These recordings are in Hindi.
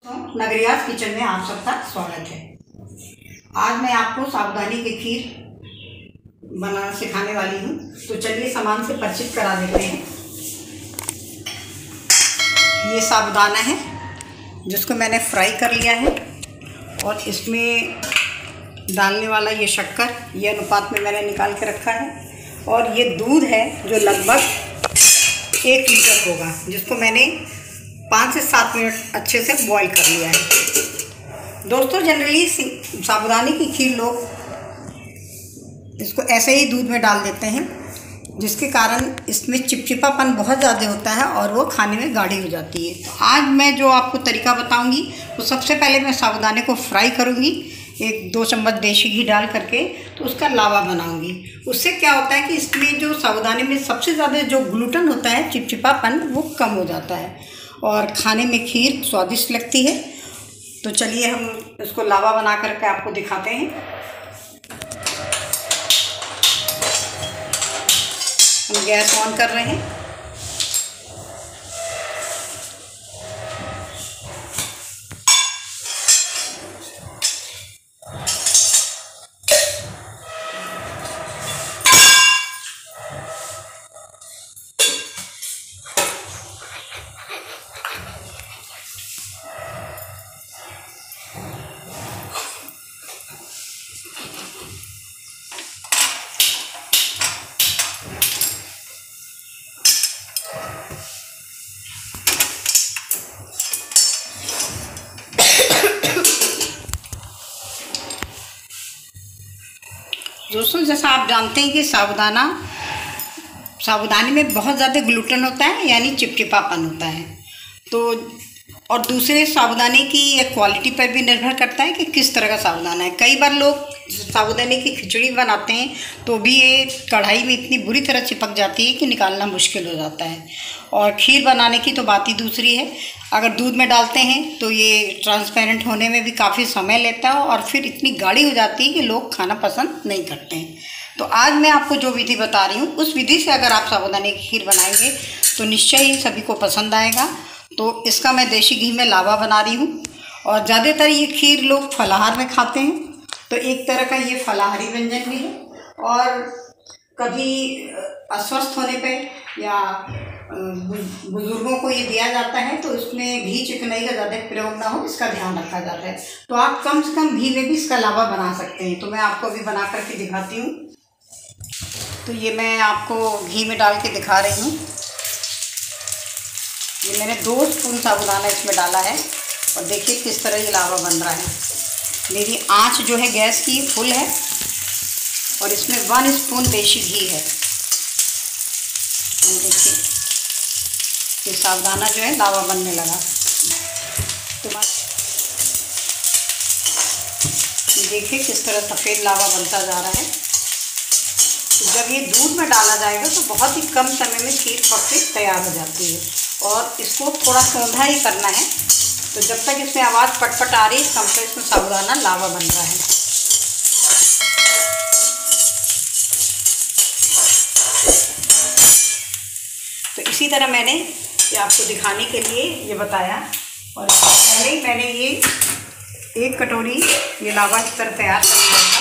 नगरियाज किचन में आप सबका स्वागत है। आज मैं आपको साबूदाने की खीर बनाना सिखाने वाली हूँ। तो चलिए सामान से परिचित करा देते हैं। ये साबूदाना है जिसको मैंने फ्राई कर लिया है और इसमें डालने वाला ये शक्कर ये अनुपात में मैंने निकाल के रखा है। और ये दूध है जो लगभग 1 लीटर होगा, जिसको मैंने 5 से 7 मिनट अच्छे से बॉईल कर लिया है। दोस्तों, जनरली साबूदाने की खीर लोग इसको ऐसे ही दूध में डाल देते हैं, जिसके कारण इसमें चिपचिपापन बहुत ज़्यादा होता है और वो खाने में गाढ़ी हो जाती है। तो आज मैं जो आपको तरीका बताऊंगी, तो सबसे पहले मैं साबूदाने को फ्राई करूंगी 1-2 चम्मच देसी घी डाल करके, तो उसका लावा बनाऊंगी। उससे क्या होता है कि इसमें जो साबूदाने में सबसे ज़्यादा जो ग्लूटेन होता है, चिपचिपापन, वो कम हो जाता है और खाने में खीर स्वादिष्ट लगती है। तो चलिए हम इसको लावा बना करके आपको दिखाते हैं। हम गैस ऑन कर रहे हैं। दोस्तों, जैसा आप जानते हैं कि साबूदाने में बहुत ज़्यादा ग्लूटेन होता है, यानी चिपचिपापन होता है। तो और दूसरे साबूदाने की क्वालिटी पर भी निर्भर करता है कि किस तरह का साबूदाना है। कई बार लोग साबूदाने की खिचड़ी बनाते हैं तो भी ये कढ़ाई में इतनी बुरी तरह चिपक जाती है कि निकालना मुश्किल हो जाता है। और खीर बनाने की तो बात ही दूसरी है। अगर दूध में डालते हैं तो ये ट्रांसपेरेंट होने में भी काफ़ी समय लेता है और फिर इतनी गाढ़ी हो जाती है कि लोग खाना पसंद नहीं करते हैं। तो आज मैं आपको जो विधि बता रही हूँ, उस विधि से अगर आप साबूदाने की खीर बनाएंगे तो निश्चय ही सभी को पसंद आएगा। तो इसका मैं देसी घी में लावा बना रही हूँ। और ज़्यादातर ये खीर लोग फलाहार में खाते हैं, तो एक तरह का ये फलाहारी व्यंजन भी है। और कभी अस्वस्थ होने पे या बुजुर्गों को ये दिया जाता है तो इसमें घी चिकनाई का ज़्यादा प्रयोग ना हो, इसका ध्यान रखा जाता है। तो आप कम से कम घी में भी इसका लावा बना सकते हैं। तो मैं आपको अभी बना करके दिखाती हूँ। तो ये मैं आपको घी में डाल के दिखा रही हूँ। ये मैंने 2 स्पून साबूदाना इसमें डाला है और देखिए किस तरह ये लावा बन रहा है। मेरी आंच जो है गैस की फुल है और इसमें 1 स्पून देसी घी है। देखिए ये साबूदाना जो है लावा बनने लगा। तो देखिए किस तरह सफ़ेद लावा बनता जा रहा है। तो जब ये दूध में डाला जाएगा तो बहुत ही कम समय में खीर पक के तैयार हो जाती है। और इसको थोड़ा सोंधा ही करना है। तो जब तक इसमें आवाज़ पटपट आ रही है, तब तक इसमें साबूदाना लावा बन रहा है। तो इसी तरह मैंने ये आपको दिखाने के लिए ये बताया। और पहले ही मैंने ये 1 कटोरी ये लावा इस तरह तैयार कर लिया था।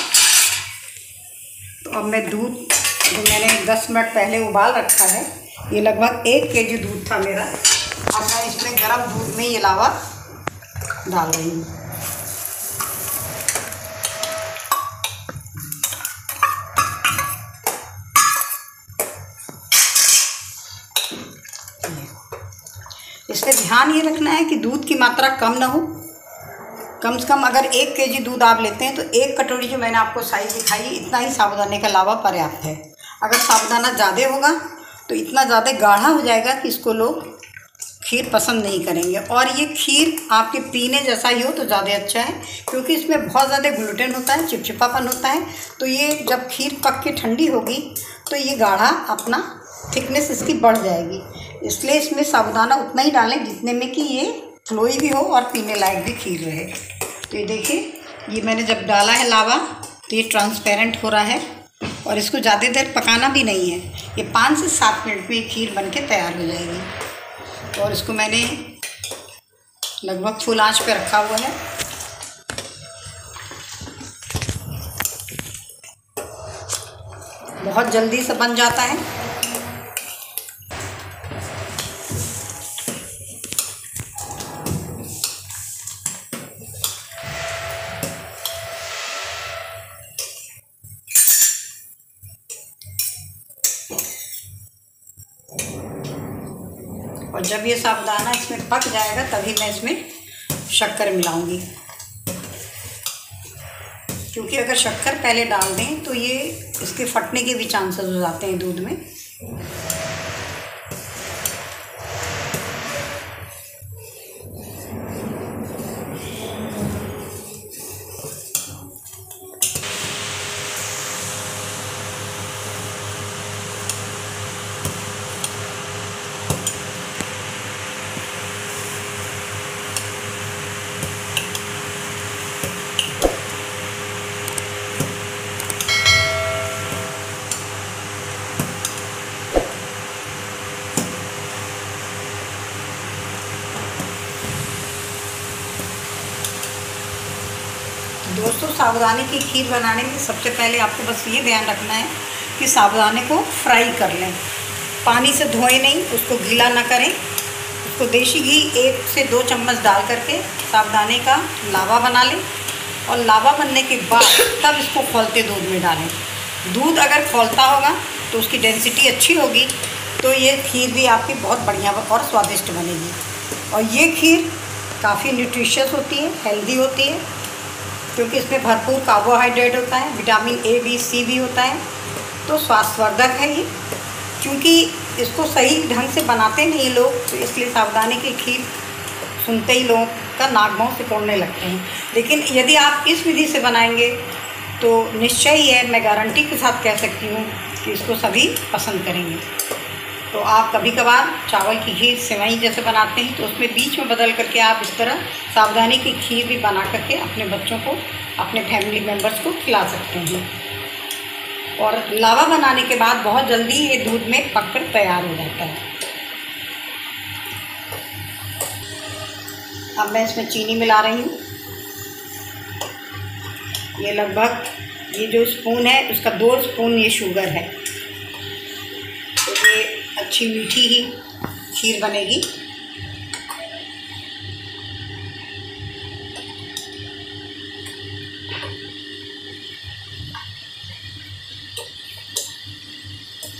तो अब मैं दूध जो मैंने 10 मिनट पहले उबाल रखा है, ये लगभग 1 केजी दूध था मेरा। अब मैं इसमें गर्म दूध में ये लावा डाल रही हूँ। इसमें ध्यान ये रखना है कि दूध की मात्रा कम ना हो। कम से कम अगर 1 केजी दूध आप लेते हैं तो 1 कटोरी जो मैंने आपको साइज़ दिखाई, इतना ही साबूदाने का लावा पर्याप्त है। अगर साबूदाना ज़्यादा होगा तो इतना ज़्यादा गाढ़ा हो जाएगा कि इसको लोग खीर पसंद नहीं करेंगे। और ये खीर आपके पीने जैसा ही हो तो ज़्यादा अच्छा है, क्योंकि इसमें बहुत ज़्यादा ग्लूटेन होता है, चिपचिपापन होता है। तो ये जब खीर पक के ठंडी होगी तो ये गाढ़ा अपना थिकनेस इसकी बढ़ जाएगी। इसलिए इसमें साबूदाना उतना ही डालें जितने में कि ये फ्लोई भी हो और पीने लायक भी खीर रहे। तो ये देखिए, ये मैंने जब डाला है लावा तो ये ट्रांसपेरेंट हो रहा है और इसको ज़्यादा देर पकाना भी नहीं है। ये 5 से 7 मिनट में खीर बन के तैयार हो जाएगी। और इसको मैंने लगभग फुल आंच पे रखा हुआ है। बहुत जल्दी से बन जाता है। और जब ये साबूदाना इसमें पक जाएगा तभी मैं इसमें शक्कर मिलाऊंगी, क्योंकि अगर शक्कर पहले डाल दें तो ये इसके फटने के भी चांसेस हो जाते हैं दूध में। दोस्तों, साबूदाने की खीर बनाने में सबसे पहले आपको बस ये ध्यान रखना है कि साबूदाने को फ्राई कर लें। पानी से धोएं नहीं, उसको गीला ना करें। उसको देसी घी 1 से 2 चम्मच डाल करके साबूदाने का लावा बना लें, और लावा बनने के बाद तब इसको खौलते दूध में डालें। दूध अगर खौलता होगा तो उसकी डेंसिटी अच्छी होगी, तो ये खीर भी आपकी बहुत बढ़िया और स्वादिष्ट बनेगी। और ये खीर काफ़ी न्यूट्रिशियस होती है, हेल्दी होती है, क्योंकि इसमें भरपूर कार्बोहाइड्रेट होता है, विटामिन ए, बी, सी भी होता है, तो स्वास्थ्यवर्धक है ये। क्योंकि इसको सही ढंग से बनाते नहीं लोग, तो इसलिए साबूदाने की खीर सुनते ही लोगों का नाक मुँह सिकुड़ने लगते हैं। लेकिन यदि आप इस विधि से बनाएंगे तो निश्चय ही है, मैं गारंटी के साथ कह सकती हूँ कि इसको सभी पसंद करेंगे। तो आप कभी कभार चावल की खीर सेवई जैसे बनाते हैं तो उसमें बीच में बदल करके आप इस तरह साबूदाने की खीर भी बना करके अपने बच्चों को, अपने फैमिली मेम्बर्स को खिला सकते हैं। और लावा बनाने के बाद बहुत जल्दी ये दूध में पककर तैयार हो जाता है। अब मैं इसमें चीनी मिला रही हूँ। ये लगभग, ये जो स्पून है उसका 2 स्पून ये शुगर है, तो ये अच्छी मीठी ही खीर बनेगी।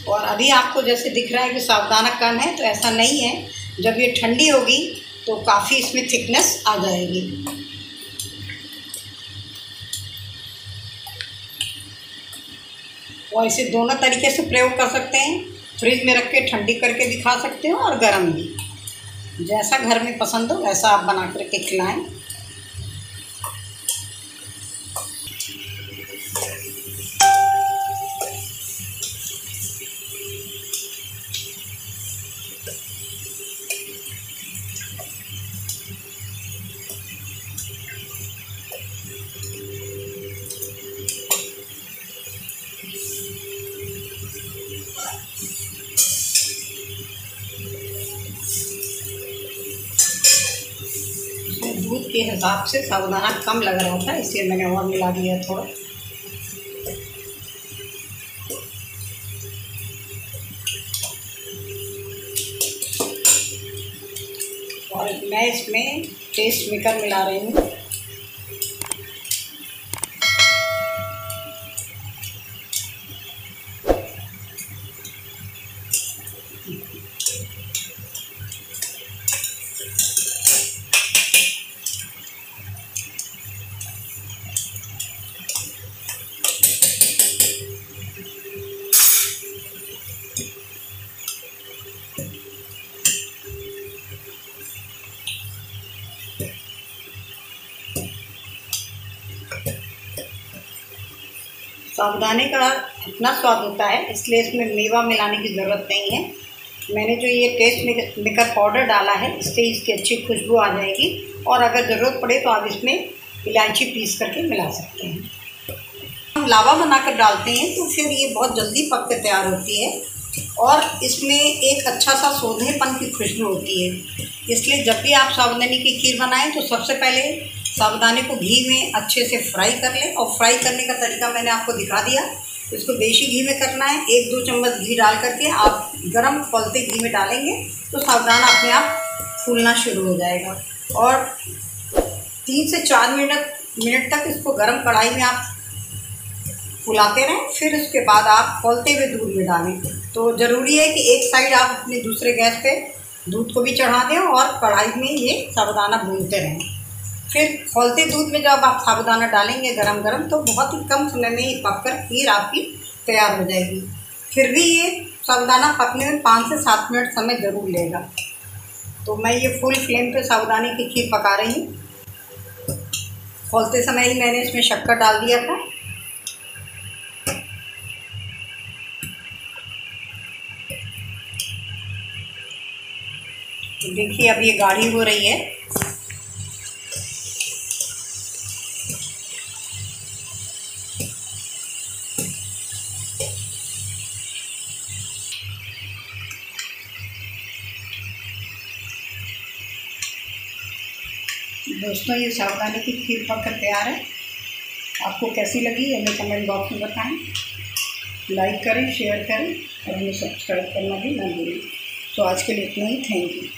और अभी आपको जैसे दिख रहा है कि साबूदाना कम है, तो ऐसा नहीं है। जब ये ठंडी होगी तो काफ़ी इसमें थिकनेस आ जाएगी। और इसे दोनों तरीके से प्रयोग कर सकते हैं। फ्रिज में रख के ठंडी करके भी खा सकते हो और गर्म भी, जैसा घर में पसंद हो वैसा आप बना करके खिलाएं। दूध के हिसाब से साबूदाना कम लग रहा था, इसलिए मैंने और मिला दिया थोड़ा। और मैं इसमें टेस्ट मेकर मिला रही हूँ। साबूदाने का अपना स्वाद होता है, इसलिए इसमें मेवा मिलाने की ज़रूरत नहीं है। मैंने जो ये टेस्ट मेकर पाउडर डाला है, इससे इसकी अच्छी खुशबू आ जाएगी। और अगर ज़रूरत पड़े तो आप इसमें इलायची पीस करके मिला सकते हैं। हम लावा बनाकर डालते हैं तो फिर ये बहुत जल्दी पक के तैयार होती है और इसमें एक अच्छा सा सोंधेपन की खुशबू होती है। इसलिए जब भी आप साबूदाने की खीर बनाएं तो सबसे पहले साबूदाने को घी में अच्छे से फ्राई कर लें। और फ्राई करने का तरीका मैंने आपको दिखा दिया। इसको देसी घी में करना है। 1-2 चम्मच घी डाल करके आप गरम खौलते घी में डालेंगे तो साबूदाना अपने आप फूलना शुरू हो जाएगा। और 3 से 4 मिनट तक इसको गरम कढ़ाई में आप फुलाते रहें। फिर उसके बाद आप खौलते हुए दूध में डालें। तो ज़रूरी है कि एक साइड आप अपने दूसरे गैस पे दूध को भी चढ़ा दें और कढ़ाई में ये साबूदाना भूनते रहें। फिर खौलते दूध में जब आप साबूदाना डालेंगे गरम गरम तो बहुत ही कम समय में ये पककर खीर आपकी तैयार हो जाएगी। फिर भी ये साबूदाना पकने में 5 से 7 मिनट समय ज़रूर लेगा। तो मैं ये फुल फ्लेम पे साबूदाने की खीर पका रही हूँ। खौलते समय ही मैंने इसमें शक्कर डाल दिया था। तो देखिए अब ये गाढ़ी हो रही है। दोस्तों ये साबूदाने की खीर पककर तैयार है। आपको कैसी लगी हमें कमेंट बॉक्स में बताएं। लाइक करें, शेयर करें और हमें सब्सक्राइब करना भी ना भूलें। तो आज के लिए इतना ही। Thank you.